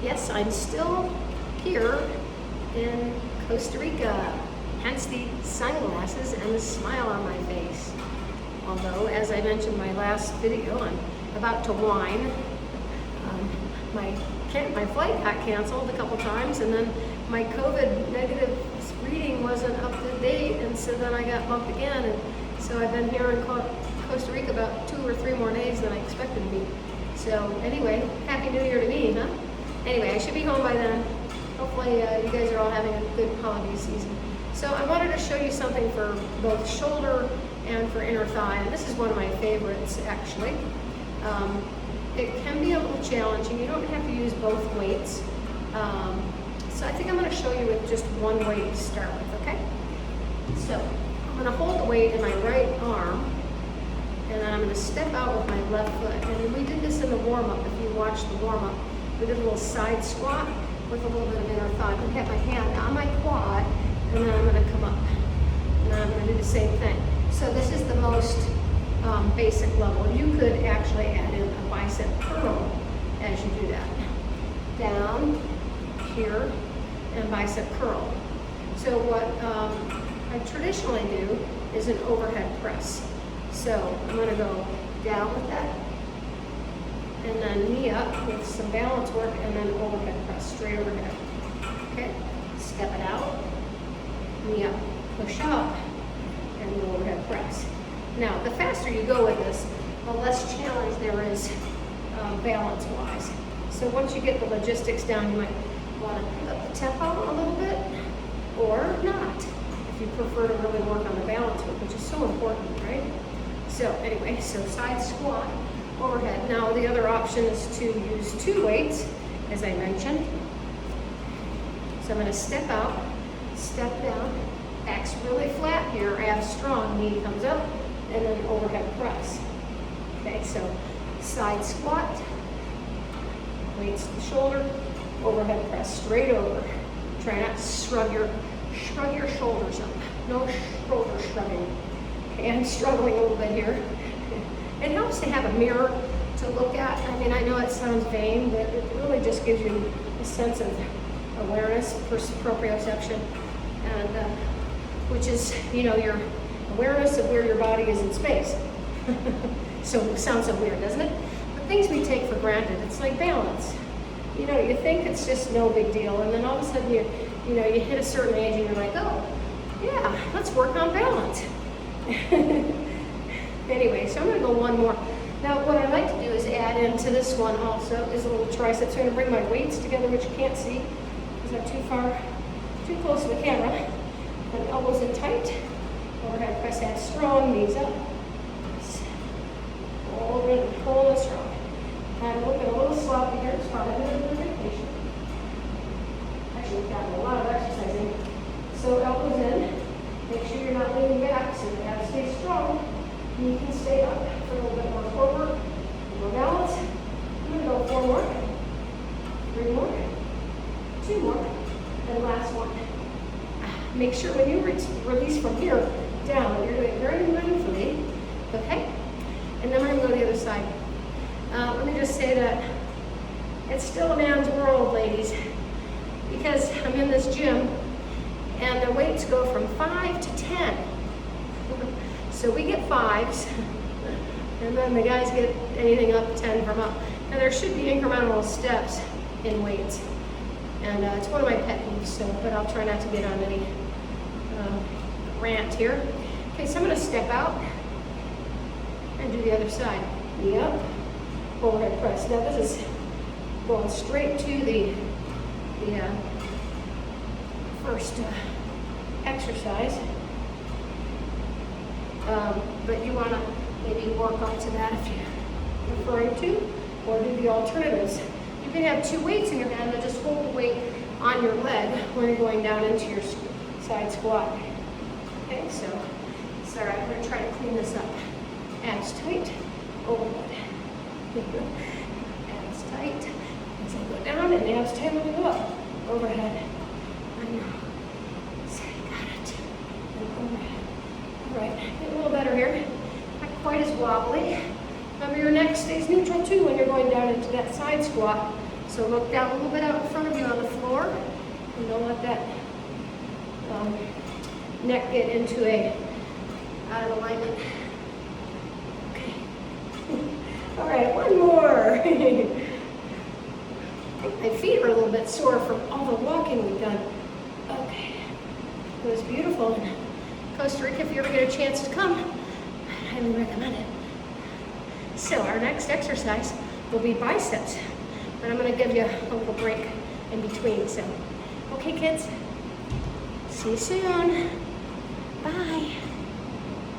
Yes, I'm still here in Costa Rica, hence the sunglasses and the smile on my face. Although, as I mentioned in my last video, I'm about to whine. My flight got canceled a couple times, and then my COVID negative reading wasn't up to date, and so then I got bumped again, and so I've been here in Costa Rica about 2 or 3 more days than I expected to be. So anyway, Happy New Year to me, huh? Anyway, I should be home by then. Hopefully you guys are all having a good holiday season. So I wanted to show you something for both shoulder and for inner thigh, and this is one of my favorites actually. It can be a little challenging. You don't have to use both weights. So I think I'm going to show you with just one weight to start with, okay? So I'm going to hold the weight in my right arm, and then I'm going to step out with my left foot. And we did this in the warm-up. If you watched the warm-up, we did a little side squat with a little bit of inner thigh. I'm going to have my hand on my quad, and then I'm going to come up. And then I'm going to do the same thing. So this is the most basic level. You could actually add in a bicep curl as you do that. Down, here, and bicep curl. So what I traditionally do is an overhead press. So I'm going to go down with that, and then knee up with some balance work, and then overhead press, straight overhead. Okay, step it out, knee up, push up, and the overhead press. Now, the faster you go with this, the less challenge there is balance-wise. So once you get the logistics down, you might want to pick up the tempo a little bit, or not, if you prefer to really work on the balance work, which is so important, right? So anyway, so side squat, overhead. Now the other option is to use 2 weights, as I mentioned. So I'm going to step out, step down, back's really flat here, abs strong, knee comes up, and then overhead press. Okay, so side squat, weights to the shoulder, overhead press straight over. Try not to shrug your shoulders up. No shoulder shrugging. Okay, I'm struggling a little bit here. It helps to have a mirror to look at. I mean, I know it sounds vain, but it really just gives you a sense of awareness, proprioception, and which is, you know, your awareness of where your body is in space. So it sounds so weird, doesn't it? But things we take for granted, it's like balance. You know, you think it's just no big deal, and then all of a sudden you hit a certain age and you're like, oh, yeah, let's work on balance. Anyway, so I'm going to go one more. Now, what I like to do is add into this one also is a little triceps. So I'm going to bring my weights together, which you can't see because I'm too close to the camera. And elbows in tight. Overhead press, abs strong, knees up. Hold it, pull it strong. I'm looking a little sloppy here. It's probably a bit of vacation. Actually, we've gotten a lot of exercising. So elbows in. Make sure you're not leaning back, so the abs stay strong. You can stay up for a little bit more forward, more balance. I'm going to go 4 more, 3 more, 2 more, and last one. Make sure when you release from here down, you're doing it very mindfully, okay? And then we're going to go to the other side. Let me just say that it's still a man's world, ladies, because I'm in this gym, and the weights go from 5 to 10. So we get 5s, and then the guys get anything up 10 from up. And there should be incremental steps in weights. And it's one of my pet peeves, so, but I'll try not to get on any rant here. Okay, so I'm going to step out and do the other side. Knee up, overhead press. Now this is going straight to the first exercise. But you want to maybe work up to that if you're referring to, or do the alternatives. You can have 2 weights in your hand and just hold the weight on your leg when you're going down into your side squat. Okay, so, sorry, I'm going to try to clean this up. Abs tight, overhead. Abs tight. As I go down, and abs tight when we go up. Overhead. I know. So I got it. And overhead. All right, get a little better here. Not quite as wobbly. Remember, your neck stays neutral too when you're going down into that side squat. So look down a little bit out in front of you on the floor, and don't let that neck get into out of alignment. Okay. All right, one more. My feet are a little bit sore from all the walking we've done. Okay. It was beautiful in Costa Rica. If you ever get a chance to come, I highly recommend it. So our next exercise will be biceps, but I'm going to give you a little break in between. So, okay, kids, see you soon. Bye.